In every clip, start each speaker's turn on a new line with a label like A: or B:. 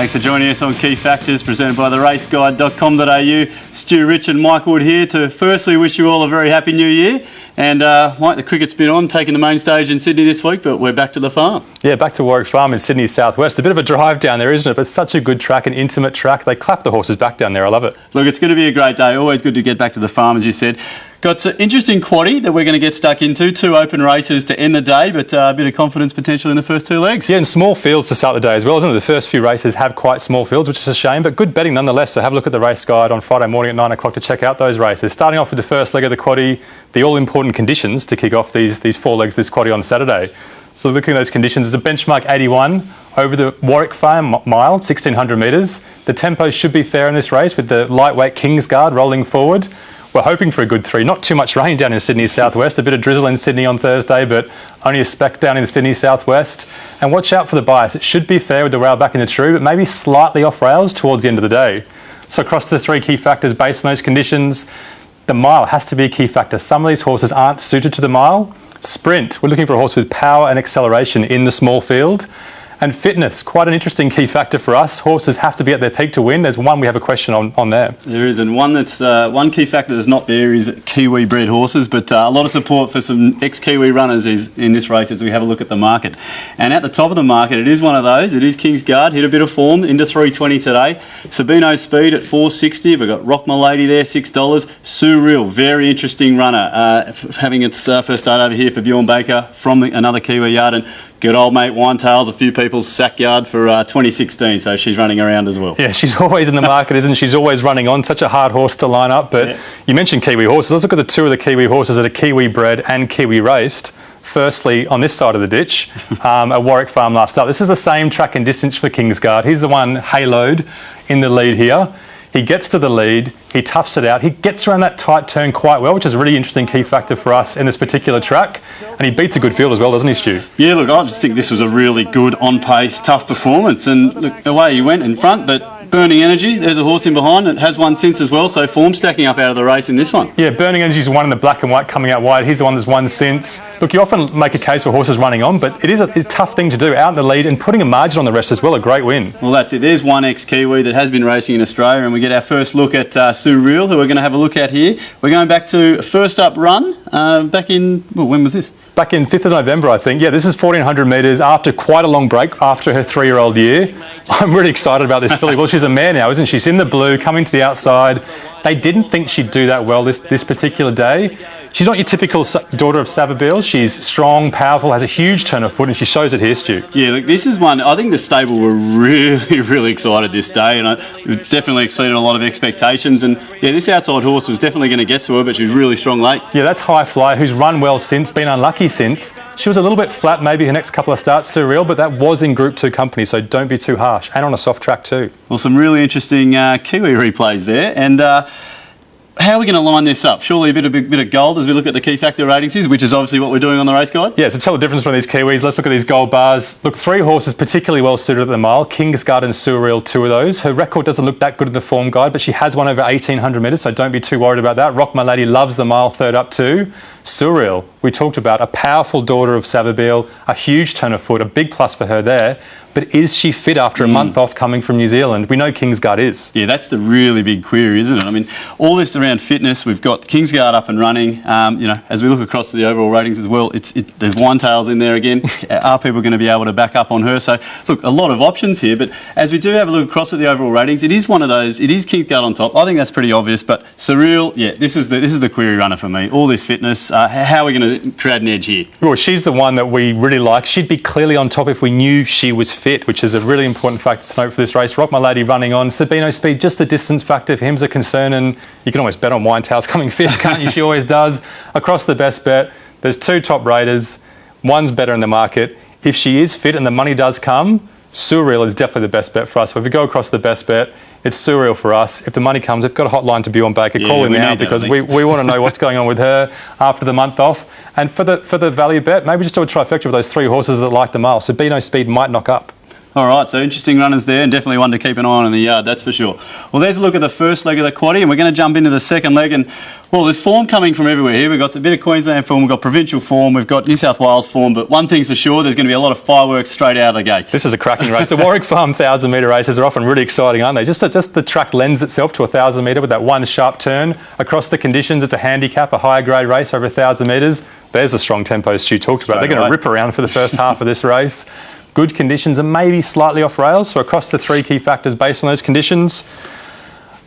A: Thanks for joining us on Key Factors, presented by theraceguide.com.au. Stu, Rich and Mike Wood here to firstly wish you all a very happy new year. And Mike, the cricket's been on, taking the main stage in Sydney this week, but we're back to the farm.
B: Yeah, back to Warwick Farm in Sydney southwest. A bit of a drive down there, isn't it? But such a good track, an intimate track. They clap the horses back down there. I love it.
A: Look, it's going to be a great day. Always good to get back to the farm, as you said. Got an interesting quaddie that we're going to get stuck into. 2 open races to end the day, but a bit of confidence potential in the first 2 legs.
B: Yeah, and small fields to start the day as well, isn't it? The first few races have quite small fields, which is a shame, but good betting nonetheless. So have a look at the race guide on Friday morning at 9 o'clock to check out those races. Starting off with the first leg of the quaddie, the all-important conditions to kick off these 4 legs this quaddie on Saturday. So looking at those conditions, it's a benchmark 81 over the Warwick Farm mile, 1,600 metres. The tempo should be fair in this race with the lightweight Kingsguard rolling forward. We're hoping for a good 3. Not too much rain down in Sydney southwest. A bit of drizzle in Sydney on Thursday, but only a speck down in Sydney southwest. And watch out for the bias. It should be fair with the rail back in the true, but maybe slightly off rails towards the end of the day. So across the 3 key factors based on those conditions, the mile has to be a key factor. Some of these horses aren't suited to the mile. Sprint, we're looking for a horse with power and acceleration in the small field. And fitness, quite an interesting key factor for us. Horses have to be at their peak to win. There's one we have a question on there.
A: There is, and one key factor that's not there is Kiwi bred horses, but a lot of support for some ex-Kiwi runners in this race as we have a look at the market. And at the top of the market, it is one of those. It is Kingsguard, hit a bit of form into 320 today. Sabino Speed at 460. We've got Rock My Lady there, $6. Surreal, very interesting runner, having its first start over here for Bjorn Baker from another Kiwi yard. And good old mate Winetails, a few people's sack yard for 2016, so she's running around as well.
B: Yeah, she's always in the market, isn't she? She's always running on. Such a hard horse to line up. But yeah, you mentioned Kiwi horses. Let's look at the 2 of the Kiwi horses that are Kiwi bred and Kiwi raced. Firstly, on this side of the ditch, at Warwick Farm last start. This is the same track and distance for Kingsguard. He's the one haloed in the lead here. He gets to the lead, he toughs it out, he gets around that tight turn quite well, which is a really interesting key factor for us in this particular track. And he beats a good field as well, doesn't he, Stu?
A: Yeah, look, I just think this was a really good, on-pace, tough performance. And look, away he went in front, but Burning Energy, there's a horse in behind. It has won since as well, so form stacking up out of the race in this one.
B: Yeah, Burning Energy's one in the black and white coming out wide. He's the one that's won since. Look, you often make a case for horses running on, but it is a tough thing to do, out in the lead and putting a margin on the rest as well, a great win.
A: Well, that's it. There's one ex-Kiwi that has been racing in Australia, and we get our first look at Surreal, who we're going to have a look at here. We're going back to first up run back in, well, when was this?
B: Back in 5th of November, I think. Yeah, this is 1,400 metres after quite a long break after her 3-year-old year. I'm really excited about this filly. Well, she's a mare now, isn't she? She's in the blue, coming to the outside. They didn't think she'd do that well this particular day. She's not your typical daughter of Savabeel. She's strong, powerful, has a huge turn of foot, and she shows it here, Stu.
A: Yeah, look, this is one, I think the stable were really, really excited this day, and it definitely exceeded a lot of expectations. And yeah, this outside horse was definitely going to get to her, but she was really strong late.
B: Yeah, that's High Fly, who's run well since, been unlucky since. She was a little bit flat maybe her next couple of starts, Surreal, but that was in Group 2 company, so don't be too harsh. And on a soft track too.
A: Well, some really interesting Kiwi replays there. And how are we going to line this up? Surely a bit of gold as we look at the key factor ratings, which is obviously what we're doing on the race guide.
B: Yeah, so tell the difference between these Kiwis. Let's look at these gold bars. Look, 3 horses particularly well suited at the mile. Kingsguard and Surreal, 2 of those. Her record doesn't look that good in the form guide, but she has won over 1,800 metres, so don't be too worried about that. Rock My Lady loves the mile, 3rd up too. Surreal, we talked about, a powerful daughter of Savabeel, a huge turn of foot, a big plus for her there. But is she fit after a month off coming from New Zealand? We know Kingsguard is.
A: Yeah, that's the really big query, isn't it? I mean, all this around fitness, we've got Kingsguard up and running. You know, as we look across to the overall ratings as well, there's Winetails in there again. Are people going to be able to back up on her? So, look, a lot of options here. But as we do have a look across at the overall ratings, it is one of those. It is Kingsguard on top. I think that's pretty obvious. But Surreal, yeah, this is the query runner for me. All this fitness. How are we going to create an edge here?
B: Well, she's the one that we really like. She'd be clearly on top if we knew she was fit, which is a really important factor to note for this race. Rock My Lady running on. Sabino Speed, just the distance factor for him is a concern, and you can almost bet on Winetails coming fifth, can't you? She always does. Across the best bet, there's 2 top raters. One's better in the market. If she is fit and the money does come, Surreal is definitely the best bet for us. So if we go across the best bet, it's Surreal for us. If the money comes, we've got a hotline to Bjorn Baker. Call him now because we want to know what's going on with her after the month off. And for the value bet, maybe just do a trifecta with those 3 horses that like the mile. Sabino Speed might knock up.
A: All right, so interesting runners there, and definitely one to keep an eye on in the yard, that's for sure. Well, there's a look at the first leg of the quaddie, and we're going to jump into the second leg. And well, there's form coming from everywhere here. We've got a bit of Queensland form, we've got provincial form, we've got New South Wales form, but one thing's for sure, there's going to be a lot of fireworks straight out of the gates.
B: This is a cracking race. The Warwick Farm 1,000 metre races are often really exciting, aren't they? Just the track lends itself to a 1,000 metre with that one sharp turn. Across the conditions, it's a handicap, a higher grade race over 1,000 metres. There's the strong tempo Stu talked about. They're going to rip around for the first half of this race. Good conditions and maybe slightly off rails. So across the three key factors based on those conditions,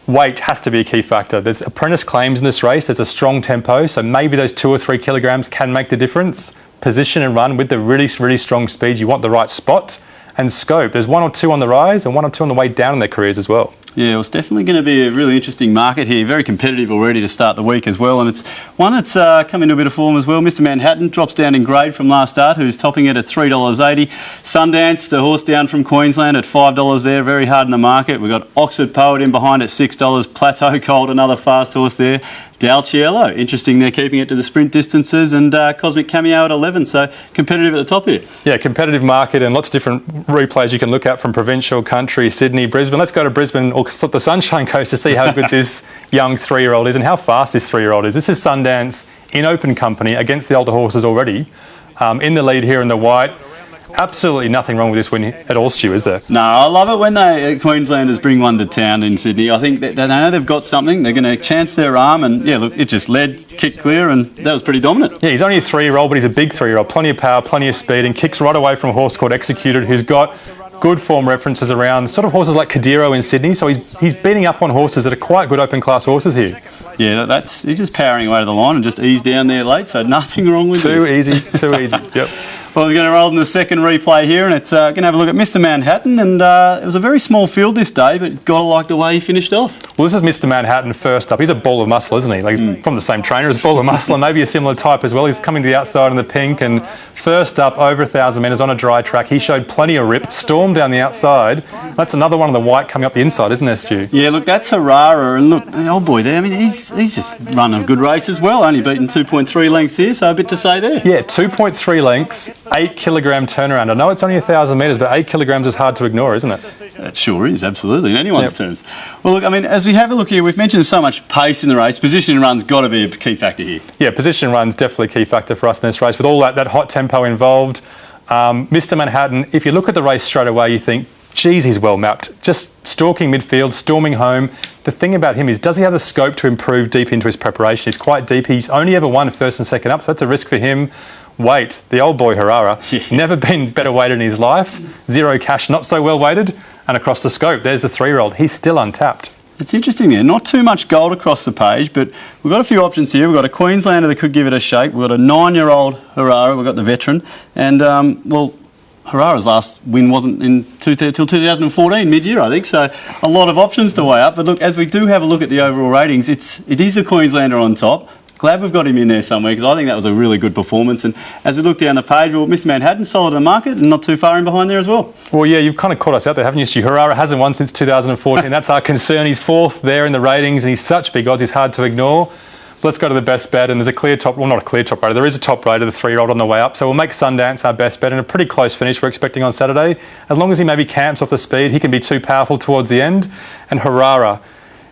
B: weight has to be a key factor. There's apprentice claims in this race. There's a strong tempo, so maybe those 2 or 3 kilograms can make the difference. Position and run with the really, really strong speed. You want the right spot and scope. There's 1 or 2 on the rise and 1 or 2 on the way down in their careers as well.
A: Yeah, well, it's definitely going to be a really interesting market here. Very competitive already to start the week as well. And it's one that's come into a bit of form as well. Mr. Manhattan drops down in grade from last start, who's topping it at $3.80. Sundance, the horse down from Queensland, at $5 there. Very hard in the market. We've got Oxford Poet in behind at $6. Plateau Colt, another fast horse there. Dalciello, interesting, they're keeping it to the sprint distances, and Cosmic Cameo at 11, so competitive at the top here.
B: Yeah, competitive market and lots of different replays you can look at from provincial, country, Sydney, Brisbane. Let's go to Brisbane or the Sunshine Coast to see how good this young 3-year-old is and how fast this 3-year-old is. This is Sundance in open company against the older horses already. In the lead here in the white. Absolutely nothing wrong with this win at all, Stu, is there?
A: No, I love it when Queenslanders bring one to town in Sydney. I think that they know they've got something. They're going to chance their arm, and yeah, look, it just led, kicked clear, and that was pretty dominant.
B: Yeah, he's only a 3-year-old, but he's a big 3-year-old. Plenty of power, plenty of speed, and kicks right away from a horse called Executed, who's got good form references around sort of horses like Kadiro in Sydney. So he's beating up on horses that are quite good open class horses here.
A: Yeah, he's just powering away to the line and just eased down there late, so nothing wrong with
B: Too easy. Yep.
A: Well, we're going to roll in the second replay here, and it's going to have a look at Mr. Manhattan, and it was a very small field this day, but got to like the way he finished off.
B: Well, this is Mr. Manhattan first up. He's a ball of muscle, isn't he? Like he's from the same trainer as Ball of Muscle, and maybe a similar type as well. He's coming to the outside in the pink, and first up over 1,000 metres on a dry track. He showed plenty of rip, stormed down the outside. That's another one of the white coming up the inside, isn't there, Stu?
A: Yeah, look, that's Harara, and look, the old boy there, I mean, he's just run a good race as well, only beaten 2.3 lengths here, so a bit to say there.
B: Yeah, 2.3 lengths, 8 kilogram turnaround. I know it's only 1,000 metres, but 8 kilograms is hard to ignore, isn't it?
A: It sure is, absolutely, in anyone's terms. Well, look, I mean, as we have a look here, we've mentioned so much pace in the race. Position and run's got to be a key factor here. Yeah,
B: position run's definitely a key factor for us in this race, with all that hot tempo involved. Mr. Manhattan, if you look at the race straight away, you think, geez, he's well mapped. Just stalking midfield, storming home. The thing about him is, does he have the scope to improve deep into his preparation? He's quite deep. He's only ever won first and second up, so that's a risk for him. Weight, the old boy Harara, never been better weighted in his life. 0 cash, not so well weighted. And across the scope, there's the 3-year-old. He's still untapped.
A: It's interesting there. Not too much gold across the page, but we've got a few options here. We've got a Queenslander that could give it a shake. We've got a 9-year-old Harara. We've got the veteran. And, well, Harara's last win wasn't till 2014, mid-year, I think. So a lot of options to weigh up. But look, as we do have a look at the overall ratings, it is the Queenslander on top. Glad we've got him in there somewhere, because I think that was a really good performance. And as we look down the page, well, Mr. Manhattan, solid in the market and not too far in behind there as well.
B: Well, yeah, you've kind of caught us out there, haven't you, Stu? Harara hasn't won since 2014. That's our concern. He's 4th there in the ratings, and he's such big odds, he's hard to ignore. Let's go to the best bet, and there's a clear top, well, not a clear top rater, there is a top rater, the 3-year-old on the way up. So we'll make Sundance our best bet, and a pretty close finish we're expecting on Saturday. As long as he maybe camps off the speed, he can be too powerful towards the end. And Harara,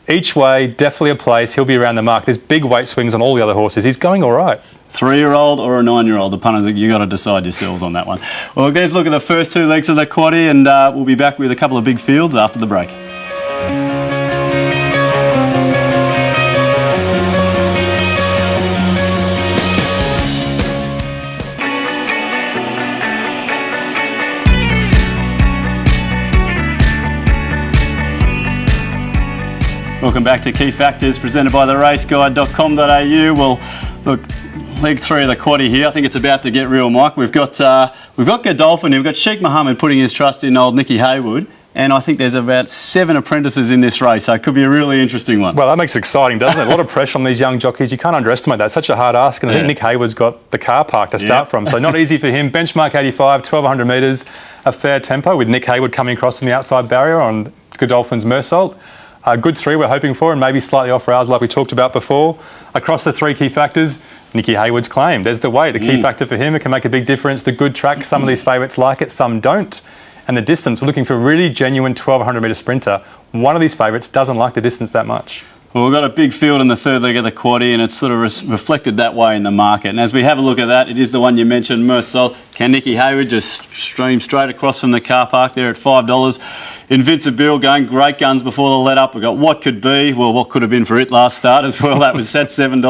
B: each way, definitely a place. He'll be around the mark. There's big weight swings on all the other horses. He's going all right.
A: 3-year-old or a 9-year-old, the punters, you got to decide yourselves on that one. Well, let's look at the first 2 legs of the quaddie, and we'll be back with a couple of big fields after the break. Welcome back to Key Factors, presented by theraceguide.com.au. Well, look, leg 3 of the quaddie here. I think it's about to get real, Mike. We've got Godolphin here. We've got Sheikh Mohammed putting his trust in old Nicky Haywood. And I think there's about 7 apprentices in this race, so it could be a really interesting one.
B: Well, that makes it exciting, doesn't it? A lot of pressure on these young jockeys. You can't underestimate that. It's such a hard ask, and I think Nick Haywood's got the car park to start from, so not easy for him. Benchmark 85, 1,200 metres, a fair tempo with Nick Haywood coming across from the outside barrier on Godolphin's Mersault. A good 3 we're hoping for, and maybe slightly off rails like we talked about before. Across the 3 key factors, Nicky Haywood's claim. There's the weight, the key factor for him. It can make a big difference. The good track, some of these favourites like it, some don't. And the distance, we're looking for a really genuine 1200 metre sprinter. One of these favourites doesn't like the distance that much.
A: Well, we've got a big field in the third leg of the quaddie, and it's sort of reflected that way in the market. And as we have a look at that, it is the one you mentioned, Mersault. Can Nicky Hayward just stream straight across from the car park there at $5? Invincible going great guns before the let up. We've got What Could Be, well, what could have been for it last start as well. That was at $7.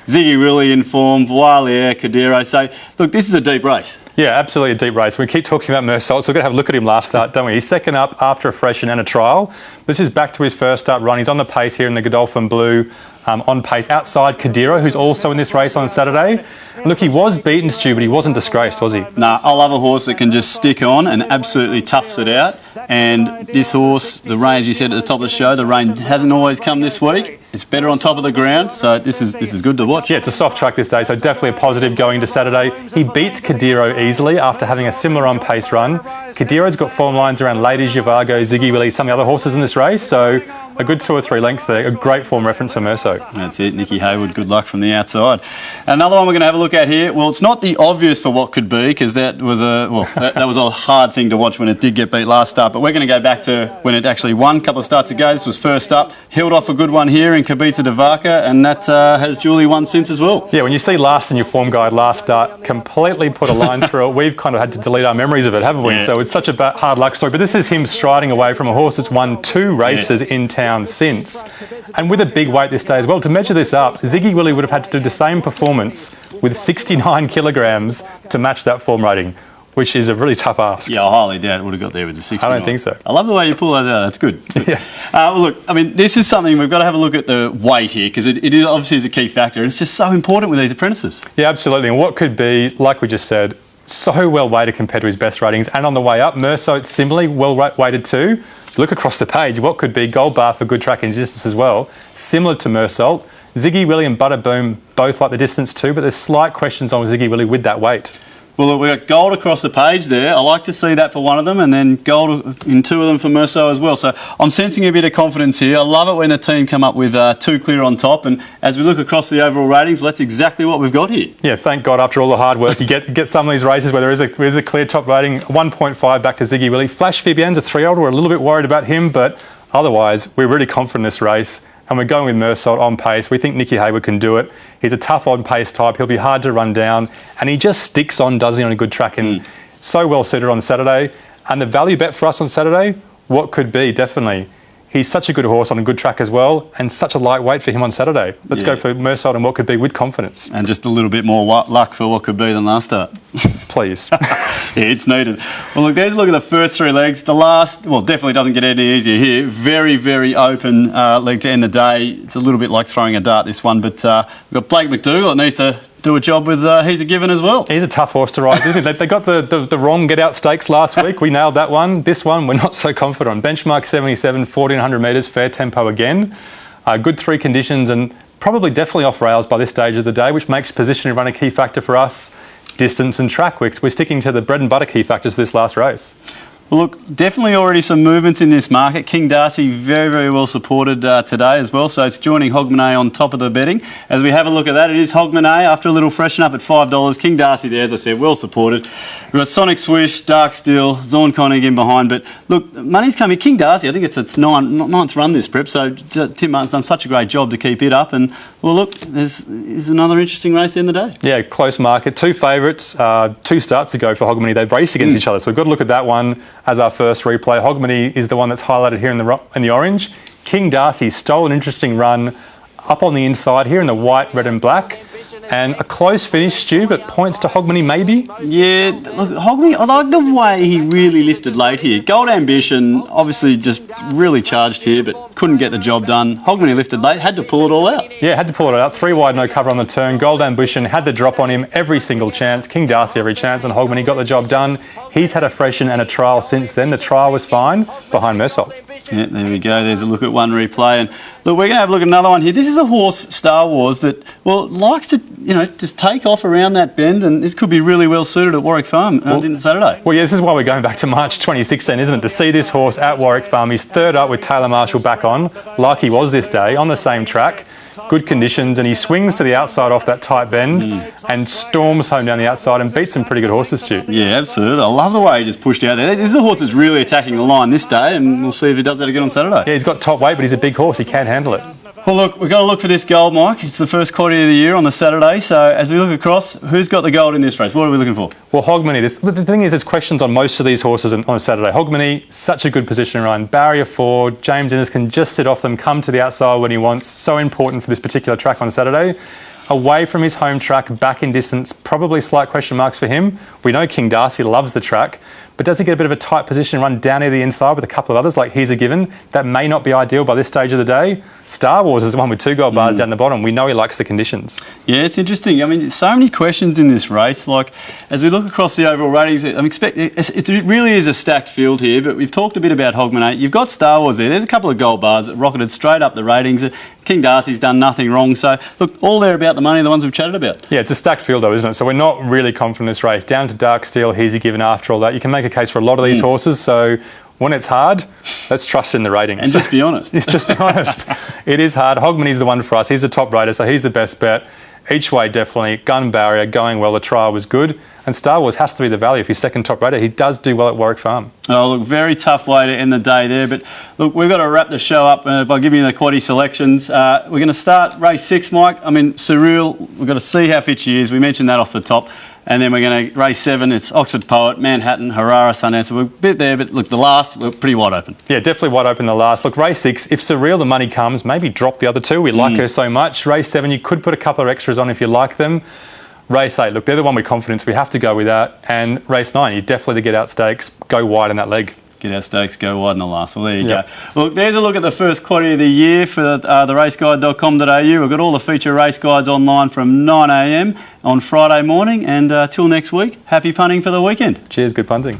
A: Ziggy Willy in form, Voilier, Cadero. So, look, this is a deep race.
B: Yeah, absolutely a deep race. We keep talking about Mersault, so we're going to have a look at him last start, don't we? He's second up after a freshen and a trial. This is back to his first start run. He's on the pace here in the Godolphin Blue, on pace outside Cadero, who's also in this race on Saturday. Look, he was beaten, Stu, but he wasn't disgraced, was he?
A: Nah, I love a horse that can just stick on and absolutely toughs it out. And this horse, the rain, as you said at the top of the show, the rain hasn't always come this week. It's better on top of the ground, so this is good to watch.
B: Yeah, it's a soft track this day, so definitely a positive going into Saturday. He beats Cadero easily after having a similar on-pace run. Cadero's got form lines around Lady Zhivago, Ziggy Willy, some of the other horses in this race, so a good 2 or 3 lengths there. A great form reference for Mersault.
A: That's it, Nicky Hayward, good luck from the outside. Another one we're going to have a look at here. Well, it's not the obvious for What Could Be, because that was that was a hard thing to watch when it did get beat last start, but we're going to go back to when it actually won a couple of starts ago. This was first up, held off a good one here in Kibitsa Devaka, and that has duly won since as well.
B: Yeah, when you see last in your form guide last start, completely put a line through it. We've kind of had to delete our memories of it, haven't we?
A: Yeah.
B: So it's such a hard luck story. But this is him striding away from a horse that's won 2 races in town since. And with a big weight this day as well. To measure this up, Ziggy Willy would have had to do the same performance with 69 kilograms to match that form rating, which is a really tough ask.
A: Yeah, I highly doubt it would have got there with the 60.
B: I don't think so.
A: I love the way you pull those out. That's good.
B: Yeah.
A: Well, look, I mean, this is something we've got to have a look at the weight here, because it is obviously is a key factor. It's just so important with these apprentices.
B: Yeah, absolutely. And What Could Be, like we just said, so well weighted compared to his best ratings. And on the way up, Mersault similarly well weighted too. Look across the page, What Could Be, gold bar for good track and distance as well. Similar to Mersault. Ziggy Willy and Butterboom both like the distance too, but there's slight questions on Ziggy Willy with that weight.
A: Well, look, we've got gold across the page there. I like to see that for one of them, and then gold in 2 of them for Mersault as well. So I'm sensing a bit of confidence here. I love it when the team come up with 2 clear on top, and as we look across the overall ratings, that's exactly what we've got here.
B: Yeah, thank God after all the hard work, you get some of these races where there is a clear top rating. 1.5 back to Ziggy Willy. Flash Fibien's a 3-year-old. We're a little bit worried about him, but otherwise we're really confident in this race. And we're going with Mersault on pace. We think Nicky Hayward can do it. He's a tough on-pace type. He'll be hard to run down. And he just sticks on, doesn't he, on a good track. And so well suited on Saturday. And the value bet for us on Saturday, What Could Be, definitely. He's such a good horse on a good track as well, and such a lightweight for him on Saturday. Let's go for Mersault and What Could Be with confidence.
A: And just a little bit more luck for What Could Be than last start.
B: Please.
A: Yeah, it's needed. Well, look, there's a look at the first 3 legs. The last, well, definitely doesn't get any easier here. Very, very open leg to end the day. It's a little bit like throwing a dart, this one, but we've got Blake McDougall that needs to do a job with He's a Given as well.
B: He's a tough horse to ride, isn't he? They got the wrong get-out stakes last week. We nailed that one. This one, we're not so confident on. Benchmark 77, 1,400 metres, fair tempo again. Good 3 conditions and probably definitely off rails by this stage of the day, which makes positioning run a key factor for us. Distance and track. We're sticking to the bread and butter key factors for this last race.
A: Well, look, definitely already some movements in this market. King Darcy very, very well supported today as well, so it's joining Hogmanay on top of the betting. As we have a look at that, it is Hogmanay after a little freshen up at $5. King Darcy there, as I said, well supported. We've got Sonic Swish, Dark Steel, Zorn Koenig in behind, but look, money's coming. King Darcy, I think it's its ninth run this prep, so Tim Martin's done such a great job to keep it up, and well, look, there's another interesting race in the day.
B: Yeah, close market. 2 favourites, 2 starts ago for Hogmanay. They've raced against each other, so we've got to look at that one as our first replay. Hogmanay is the one that's highlighted here in the orange. King Darcy stole an interesting run up on the inside here in the white, red and black. And a close finish, Stu, but points to Hogmanay maybe?
A: Yeah, look, Hogmanay, I like the way he really lifted late here. Gold Ambition, obviously just really charged here, but couldn't get the job done. Hogmanay lifted late, had to pull it all out.
B: Yeah, had to pull it out. 3 wide, no cover on the turn. Gold Ambition had the drop on him every single chance. King Darcy every chance, and Hogmanay got the job done. He's had a freshen and a trial since then. The trial was fine behind Mersault.
A: Yeah, there we go. There's a look at one replay. And look, we're going to have a look at another one here. This is a horse, Star Wars, that, well, likes to, just take off around that bend, and this could be really well suited at Warwick Farm on Saturday.
B: Well, yeah, this is why we're going back to March 2016, isn't it? To see this horse at Warwick Farm. He's 3rd up with Taylor Marshall back on, like he was this day, on the same track. good conditions, and he swings to the outside off that tight bend and storms home down the outside and beats some pretty good horses, Stu.
A: Yeah, absolutely. I love the way he just pushed out there. This is a horse that's really attacking the line this day, and we'll see if he does that again on Saturday.
B: Yeah, he's got top weight, but he's a big horse. He can handle it.
A: Well, look, we've got to look for this gold, Mike. It's the first quaddy of the year on the Saturday. So as we look across, who's got the gold in this race? What are we looking for?
B: Well, Hogmanay. The thing is, there's questions on most of these horses on a Saturday. Hogmanay, such a good position run. Barrier 4, James Innes can just sit off them, come to the outside when he wants. So important for this particular track on Saturday. Away from his home track, back in distance, probably slight question marks for him. We know King Darcy loves the track, but does he get a bit of a tight position, run down near the inside with a couple of others like He's a Given? That may not be ideal by this stage of the day. Star Wars is the one with 2 gold bars down the bottom. We know he likes the conditions. Yeah, it's interesting. I mean, so many questions in this race. Like, as we look across the overall ratings, it really is a stacked field here, but we've talked a bit about Hogmanay. You've got Star Wars there. There's a couple of gold bars that rocketed straight up the ratings. King Darcy's done nothing wrong. So, look, all there about the money are the ones we've chatted about. Yeah, it's a stacked field though, isn't it? So we're not really confident in this race. Down to Dark Steel, He's a Given after all that. You can make a case for a lot of these horses. So when it's hard, let's trust in the ratings. And just be honest. Just be honest. It is hard. Hogmanay's the one for us. He's the top rater, so he's the best bet. Each way, definitely. Gun Barrier, going well. The trial was good. And Star Wars has to be the value if he's second top rater. He does do well at Warwick Farm. Oh, look, very tough way to end the day there. But look, we've got to wrap the show up by giving you the quaddie selections. We're going to start race 6, Mike. I mean, Surreal, we've got to see how fit she is. We mentioned that off the top. And then we're going to race 7. It's Oxford Poet, Manhattan, Harara, Sundance. We're a bit there, but look, the last, we're pretty wide open. Yeah, definitely wide open the last. Look, race 6, if Surreal the money comes, maybe drop the other 2. We like her so much. Race 7, you could put a couple of extras on if you like them. Race 8, look, they're the one with confidence. We have to go with that. And race 9, you definitely the get out stakes, go wide in that leg. Get our stakes, go wide in the last. Well, there you go. Look, there's a look at the first quaddie of the year for theraceguide.com.au. We've got all the feature race guides online from 9 a.m. on Friday morning. And till next week, happy punting for the weekend. Cheers, good punting.